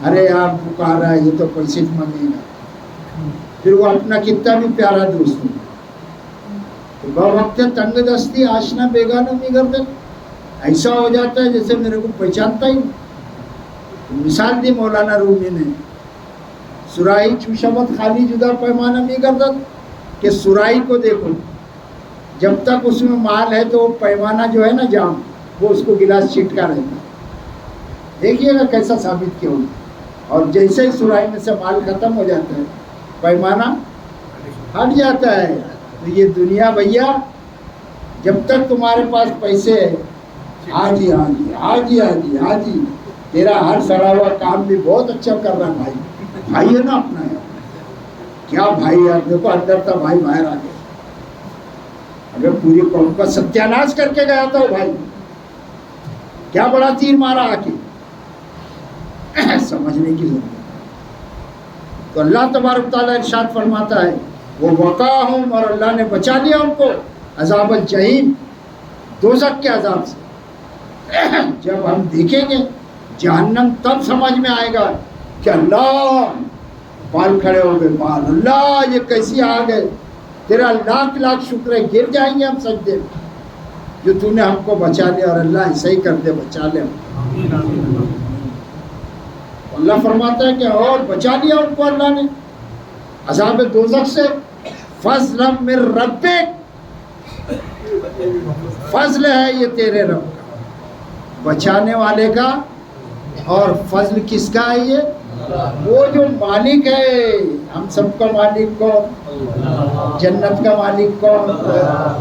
ارے یار پکار رہا ہے, یہ تو پیسے مانگے گا. پھر وہ اپنا کتنا بھی پیارا دوست ہو, وقت تنگ دستی آشنا بیگانہ می گردد, ایسا ہو جاتا ہے جیسے میرے کو پہچانتا ہی. مثال دی مولانا رومی نے, سرائی چوشمت خالی جدا پیمانہ می گردد, کہ سرائی کو دیکھو جب تک اس میں مال ہے تو وہ پیمانہ جو ہے نا جام, وہ اس کو گلاس چٹکا رہتا ہے. دیکھیے گا کیسا ثابت کیا ہوگا. اور جیسے ہی سرائی میں سے مال ختم ہو جاتا ہے پیمانہ ہٹ جاتا ہے. تو یہ دنیا بھیا جب تک تمہارے پاس پیسے ہے, حاجی حاجی حاجی حاجی حاجی, تیرا ہر سڑا ہوا کام بھی بہت اچھا کر رہا ہے بھائی. بھائی ہے نا اپنا یار, کیا بھائی یار, دیکھو اندر تھا بھائی باہر آ گیا. اگر پوری قوم کا ستیاناش کر کے گیا تھا وہ بھائی, کیا بڑا تیر مارا آ کے. سمجھنے کی ضرورت ہے. تو اللہ تبارک تعالیٰ ارشاد فرماتا ہے وہ وقاہم, اور اللہ نے بچا لیا ان کو عذاب الجحیم, دوزخ کے عذاب سے. جب ہم دیکھیں گے جہنم تب سمجھ میں آئے گا کہ اللہ, بال کھڑے ہو گئے بال, اللہ یہ کیسی آ گئے, تیرا لاکھ لاکھ شکر ہے. گر جائیں گے ہم سجدے میں جو تو نے ہم کو بچا لیا, اور اللہ ایسا ہی کر دے, بچا لے. اللہ فرماتا ہے کہ اور بچا لیا ان کو اللہ نے عذاب دوزخ سے. فضلا من ربک, فضل ہے یہ تیرے رب کا, بچانے والے کا. اور فضل کس کا ہے یہ؟ وہ جو مالک ہے, ہم سب کا مالک کون؟ جنت کا مالک کون؟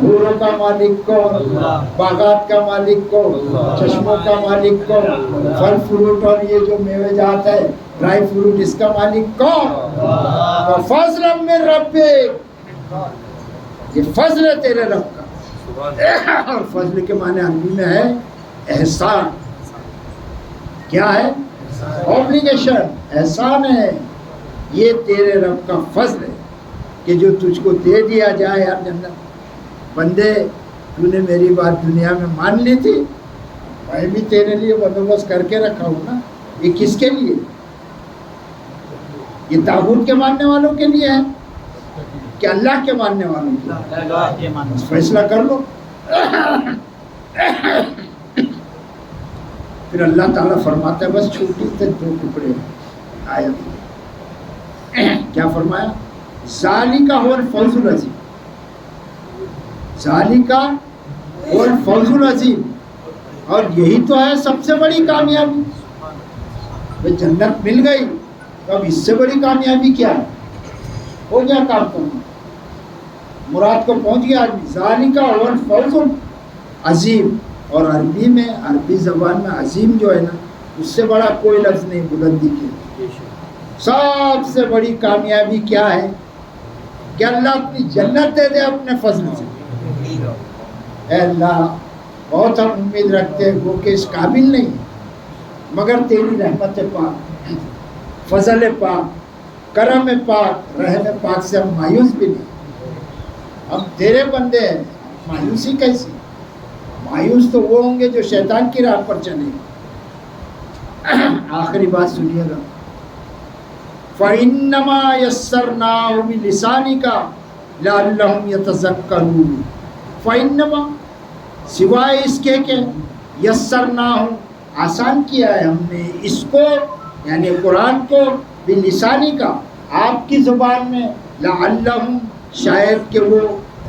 حوروں کا مالک کون؟ باغات کا مالک کون؟ چشموں کا مالک کون؟ پھل فروٹ اور یہ جو میوے جات ہے ڈرائی فروٹ, اس کا مالک کون؟ فضل من ربک, یہ فضل ہے تیرے رب کا. اور فضل کے معنی عربی میں ہے احسان. کیا ہے؟ اوبلیگیشن, احسان ہے. یہ تیرے رب کا فضل ہے کہ جو تجھ کو دے دیا جائے. یار جنت بندے, تو نے میری بات دنیا میں مان لی تھی, میں بھی تیرے لیے بندوبست کر کے رکھا ہوں نا. یہ کس کے لیے؟ یہ طاغوت کے ماننے والوں کے لیے ہے. کہ اللہ کے ماننے والوں کی؟ بس فیصلہ کر لو۔ پھر اللہ تعالیٰ فرماتا ہے بس چھوٹی سے 2 ٹکڑے آیت، کیا فرمایا؟ ذالک هو الفوز العظیم، ذالک هو الفوز العظیم، اور یہی تو ہے سب سے بڑی کامیابی۔ جنت مل گئی تو اب اس سے بڑی کامیابی کیا ہے؟ ہو گیا کام کرنا، مراد کو پہنچ گیا آدمی۔ ذالک هو الفوز العظیم، اور عربی میں، عربی زبان میں عظیم جو ہے نا، اس سے بڑا کوئی لفظ نہیں بلندی کے۔ سب سے بڑی کامیابی کیا ہے؟ کہ اللہ اپنی جنت دے دے اپنے فضل سے۔ اے اللہ بہت ہم امید رکھتے ہیں وہ کہ اس قابل نہیں، مگر تیری رحمت پاک، فضل پاک، کرم پاک، رحم پاک سے ہم مایوس بھی نہیں۔ ہم تیرے بندے ہیں، مایوسی کیسی؟ مایوس تو وہ ہوں گے جو شیطان کی راہ پر چلیں گے۔ آخری بات سنیے گا، فَإِنَّمَا يَسَّرْنَاهُ بِلِسَانِكَ لَعَلَّهُمْ يَتَذَكَّرُونَ۔ فَإِنَّمَا سوائے اس کے کہ یسرناہ آسان کیا ہے ہم نے اس کو، یعنی قرآن کو، بِلِسَانِكَ آپ کی زبان میں، لَعَلَّهُمْ شاید کہ وہ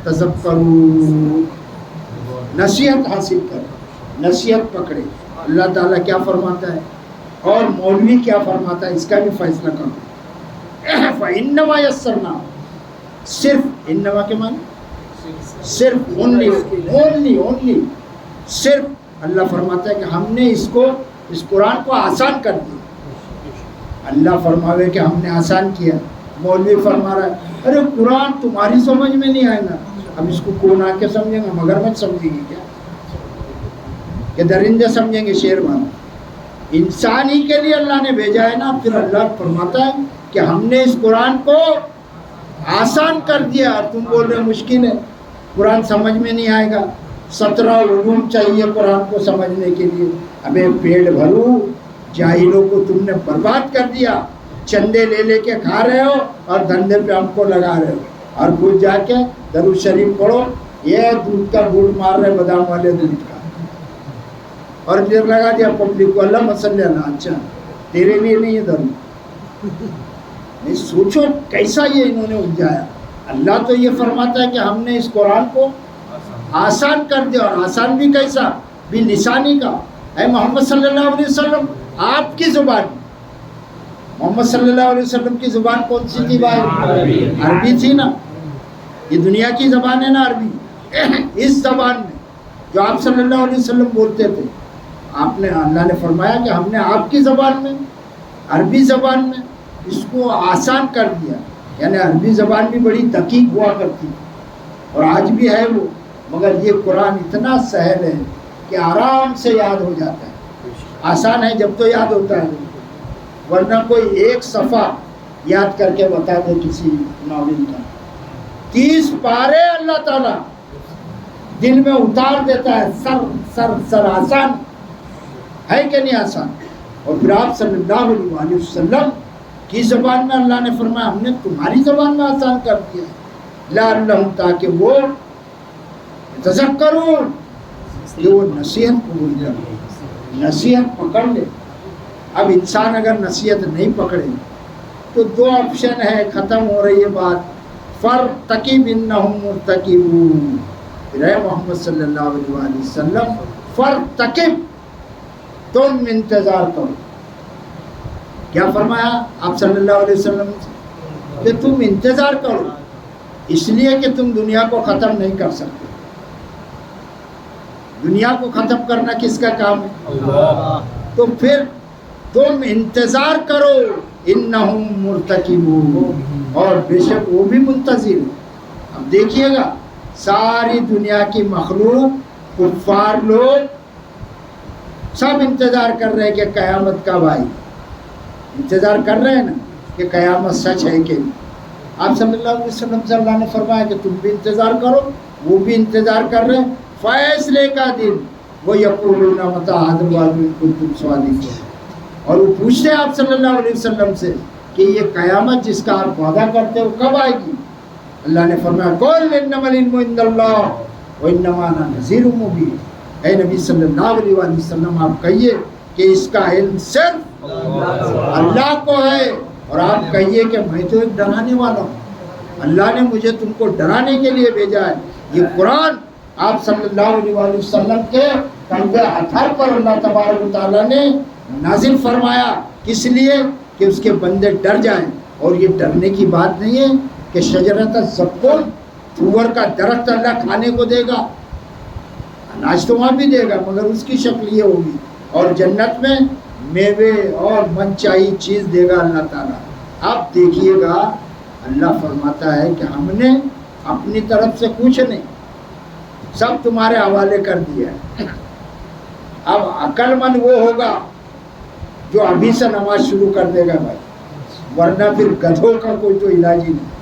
تذکرون نصیحت حاصل کرے، نصیحت پکڑے۔ اللہ تعالیٰ کیا فرماتا ہے اور مولوی کیا فرماتا ہے، اس کا بھی فیصلہ کرو۔ فَإِنَّمَا يَسَّرْنَاهُ، صرف انما کے معنی صرف، اونلی، صرف اللہ فرماتا ہے کہ ہم نے اس کو، اس قرآن کو آسان کر دیا۔ اللہ فرماوے کہ ہم نے آسان کیا، مولوی فرما رہا ہے ارے قرآن تمہاری سمجھ میں نہیں آئے گا، اب اس کو کون آ کے سمجھیں گے؟ مگرمچھ سمجھیں گے کیا؟ کہ درندے سمجھیں گے شیر والا؟ انسان ہی کے لیے اللہ نے بھیجا ہے نا۔ پھر اللہ فرماتا ہے کہ ہم نے اس قرآن کو آسان کر دیا، اور تم بول رہے مشکل ہے، قرآن سمجھ میں نہیں آئے گا، 17 علوم چاہیے قرآن کو سمجھنے کے لیے۔ ابے پیڑ بھرو، جاہلوں کو تم نے برباد کر دیا، چندے لے لے کے کھا رہے ہو اور دھندے پہ ہم کو لگا رہے ہو، اور خود جا کے درود شریف پڑھو، یہ دودھ کا گھوٹ مار رہے بادام والے دودھ کا، اور پھر لگا دیا پبلک کو اللہ مسلم اللہ۔ اچھا تیرے لیے نہیں ہے درود؟ نہیں سوچو کیسا یہ انہوں نے الجھایا۔ اللہ تو یہ فرماتا ہے کہ ہم نے اس قرآن کو آسان کر دیا، اور آسان بھی کیسا؟ بِلِسَانِكَ، اے محمد صلی اللہ علیہ وسلم آپ کی زبان۔ محمد صلی اللہ علیہ وسلم کی زبان کون سی تھی بھائی؟ عربی تھی نا، یہ دنیا کی زبان ہے نا عربی۔ اس زبان میں جو آپ صلی اللہ علیہ وسلم بولتے تھے، آپ نے، اللہ نے فرمایا کہ ہم نے آپ کی زبان میں، عربی زبان میں اس کو آسان کر دیا۔ یعنی عربی زبان بھی بڑی دقیق ہوا کرتی اور آج بھی ہے وہ، مگر یہ قرآن اتنا سہل ہے کہ آرام سے یاد ہو جاتا ہے۔ آسان ہے جب تو یاد ہوتا ہے، ورنہ کوئی ایک صفحہ یاد کر کے بتا دے کسی ناول کا، 30 پارے اللہ تعالیٰ دل میں اتار دیتا ہے، سر آسان ہے کہ نہیں آسان؟ اور پھر آپ صلی اللہ علیہ وسلم کی زبان میں اللہ نے فرمایا ہم نے تمہاری زبان میں آسان کر دیا، لعلہم تاکہ وہ تذکرون، کہ وہ نصیحت قبول کرے، نصیحت پکڑ لے۔ اب انسان اگر نصیحت نہیں پکڑے تو 2 آپشن ہے، ختم ہو رہی ہے بات۔ فَارْتَقِبْ إِنَّهُمْ مُرْتَقِبُونَ، اے محمد صلی اللہ علیہ وسلم فَارْتَقِبْ، تم انتظار کرو۔ کیا فرمایا آپ صلی اللہ علیہ وسلم سے؟ کہ تم انتظار کرو، اس لیے کہ تم دنیا کو ختم نہیں کر سکتے۔ دنیا کو ختم کرنا کس کا کام ہے؟ تو پھر تم انتظار کرو، انہم مرتقبون، اور بے شک وہ بھی منتظر۔ اب دیکھیے گا ساری دنیا کی مخلوق، کفار لوگ سب انتظار کر رہے ہیں کہ قیامت کب آئی، انتظار کر رہے ہیں نا کہ قیامت سچ ہے کہ نہیں۔ آپ صلی اللہ علیہ وسلم سے اللہ نے فرمایا کہ تم بھی انتظار کرو، وہ بھی انتظار کر رہے ہیں فیصلے کا دن۔ وہ یقولون متی ھذا الوعد ان کنتم صادقین، اور وہ پوچھتے ہیں آپ صلی اللہ علیہ وسلم سے کہ یہ قیامت جس کا آپ وعدہ کرتے ہو کب آئے گی؟ اللہ نے فرمایا قل انما العلم عند اللہ وانما انا نذیر مبین. اے نبی صلی اللہ علیہ وآلہ وسلم آپ کہیے کہ اس کا علم صرف اللہ کو ہے، اور آپ کہیے کہ میں تو ایک ڈرانے والا ہوں، اللہ نے مجھے تم کو ڈرانے کے لیے بھیجا ہے. یہ قرآن آپ صلی اللہ علیہ وآلہ وسلم کے کندھے ہتھر پر اللہ تبارک و تعالیٰ نے نازل فرمایا، کس لیے کہ اس کے بندے ڈر جائیں. اور یہ ڈرنے کی بات نہیں ہے کہ شجرۃ الزقوم، تھور کا درخت اللہ کھانے کو دے گا، اناج تو وہاں بھی دے گا مگر اس کی شکل یہ ہوگی، اور جنت میں میوے اور من چاہی چیز دے گا اللہ تعالیٰ. آپ دیکھیے گا اللہ فرماتا ہے کہ ہم نے اپنی طرف سے کچھ نہیں، سب تمہارے حوالے کر دیا ہے. اب عقل مند وہ ہوگا جو ابھی سے نماز شروع کر دے گا بھائی، ورنہ پھر گدھوں کا کوئی تو علاج ہی نہیں.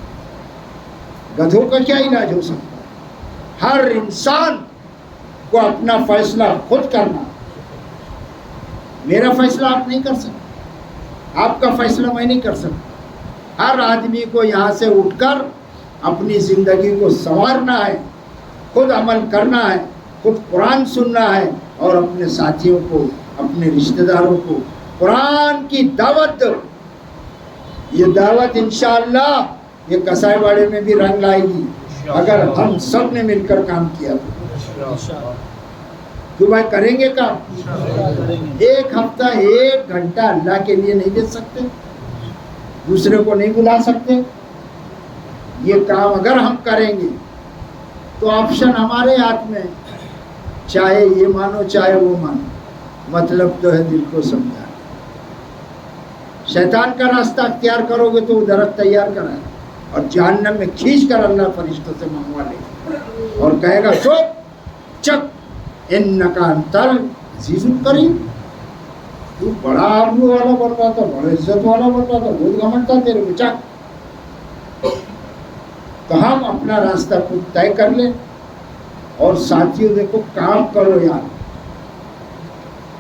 گدھوں کا کیا علاج ہو سکتا ہے؟ ہر انسان کو اپنا فیصلہ خود کرنا. میرا فیصلہ آپ نہیں کر سکتے، آپ کا فیصلہ میں نہیں کر سکتا. ہر آدمی کو یہاں سے اٹھ کر اپنی زندگی کو سنوارنا ہے، خود عمل کرنا ہے، خود قرآن سننا ہے، اور اپنے ساتھیوں کو، اپنے رشتہ داروں کو قرآن کی دعوت دو. یہ دعوت انشاءاللہ یہ کسائی واڑے میں بھی رنگ لائے گی اگر ہم سب نے مل کر کام کیا تو. کیوں بھائی کریں گے کام؟ ایک ہفتہ ایک گھنٹہ اللہ کے لیے نہیں دے سکتے، دوسرے کو نہیں بلا سکتے. یہ کام اگر ہم کریں گے تو آپشن ہمارے ہاتھ میں، چاہے یہ مانو چاہے وہ مانو، مطلب تو ہے دل کو سمجھا. شیطان کا راستہ اختیار کرو گے تو وہ درخت تیار کرائے اور جہنم میں کھینچ کر اللہ فرشتوں سے منگوا لے گا اور کہے گا چپ چک انکا انتل عزیز الکریم. تو بڑا آبرو والا بن رہا تھا، بڑا عزت والا بن رہا تھا، بہت گھمنڈ تھا تیرے کو، چک. تو ہم اپنا راستہ خود طے کر لیں. اور ساتھیوں دیکھو کام کرو یار.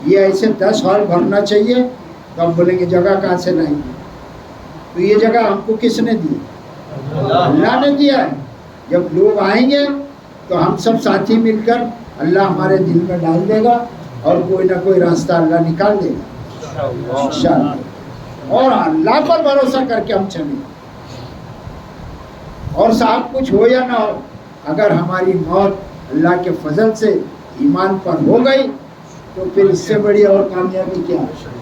یہ ایسے 10 ہال بھرنا چاہیے تو ہم بولیں گے جگہ کہاں سے لائیں گے؟ تو یہ جگہ ہم کو کس نے دی؟ اللہ نے دیا ہے. جب لوگ آئیں گے تو ہم سب ساتھی مل کر اللہ ہمارے دل میں ڈال دے گا اور کوئی نہ کوئی راستہ اللہ نکال دے گا انشاءاللہ. اور اللہ پر بھروسہ کر کے ہم چلیں. اور صاحب کچھ ہو یا نہ ہو، اگر ہماری موت اللہ کے فضل سے ایمان پر ہو گئی تو پھر اس سے بڑی اور کامیابی کیا ہے؟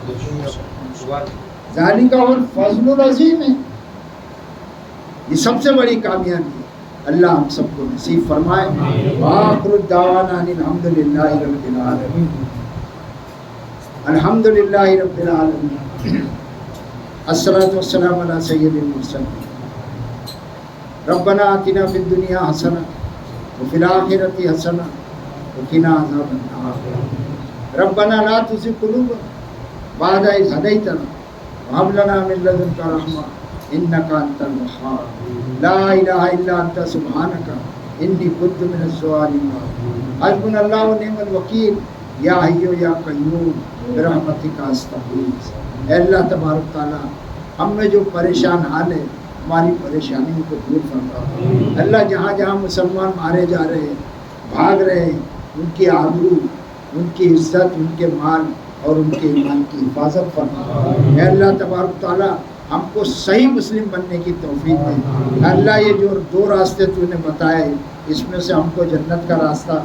ذالک هو الفضل العظیم ہے. یہ سب سے بڑی کامیابی ہے. اللہ ہم سب کو نصیب فرمائے. وآخر الدعوانا ان الحمدللہ رب العالمین. الحمدللہ رب العالمین. الصلاۃ والسلام علی سید المرسلین. ربنا آتنا فی الدنیا حسنہ وفی الآخرۃ حسنہ وقنا عذاب النار. ربنا لا تزغ قلوبنا بعد إذ هديتنا وهب لنا من لدنك رحمة إنك أنت الوهاب. لا إله إلا أنت سبحانك إني كنت من الظالمين. حسبنا الله ونعم الوكيل. یا حی یا قیوم برحمتک استغیث. اے اللہ تبارک تعالیٰ ہم میں جو پریشان حال ہے ہماری پریشانیوں کو دور فرما. اللہ جہاں جہاں مسلمان مارے جا رہے ہیں، بھاگ رہے ہیں، ان کی آبرو، ان کی عزت، ان کے مال اور ان کے ایمان کی حفاظت فرما. اے اللہ تبارک تعالیٰ ہم کو صحیح مسلم بننے کی توفیق دے. اللہ یہ جو 2 راستے تو نے بتائے اس میں سے ہم کو جنت کا راستہ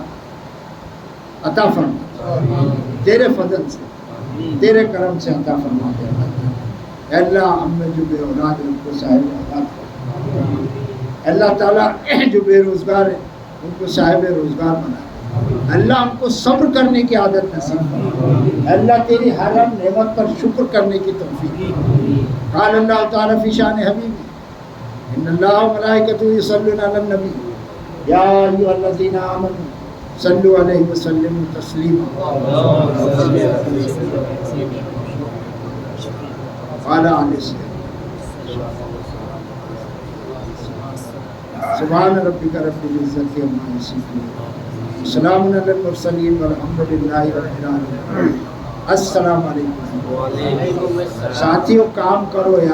عطا فرما تیرے فضل سے، تیرے کرم سے عطا فرما. اے اللہ ہم میں جو بے اولاد ہے ان کو صاحب اولاد کر. اللہ تعالیٰ جو بے روزگار ہے ان کو صاحب روزگار بنا. اللہ ہم کو صبر کرنے کی عادت نصیب فرما. اللہ تیری ہر نعمت پر شکر کرنے کی توفیق. قال اللہ تعالیٰ فی شان حبیبی ان اللہ و ملائکتہ یصلون علی النبی یا ایھا الذین آمنوا صلوا علیہ وسلموا تسلیما. قال علیہ سبحان ربک رب العزۃ عما یصفون السلام علی المرسلین والحمد للہ رب العالمین. السلام علیکم. ساتھیوں کام کرو یار.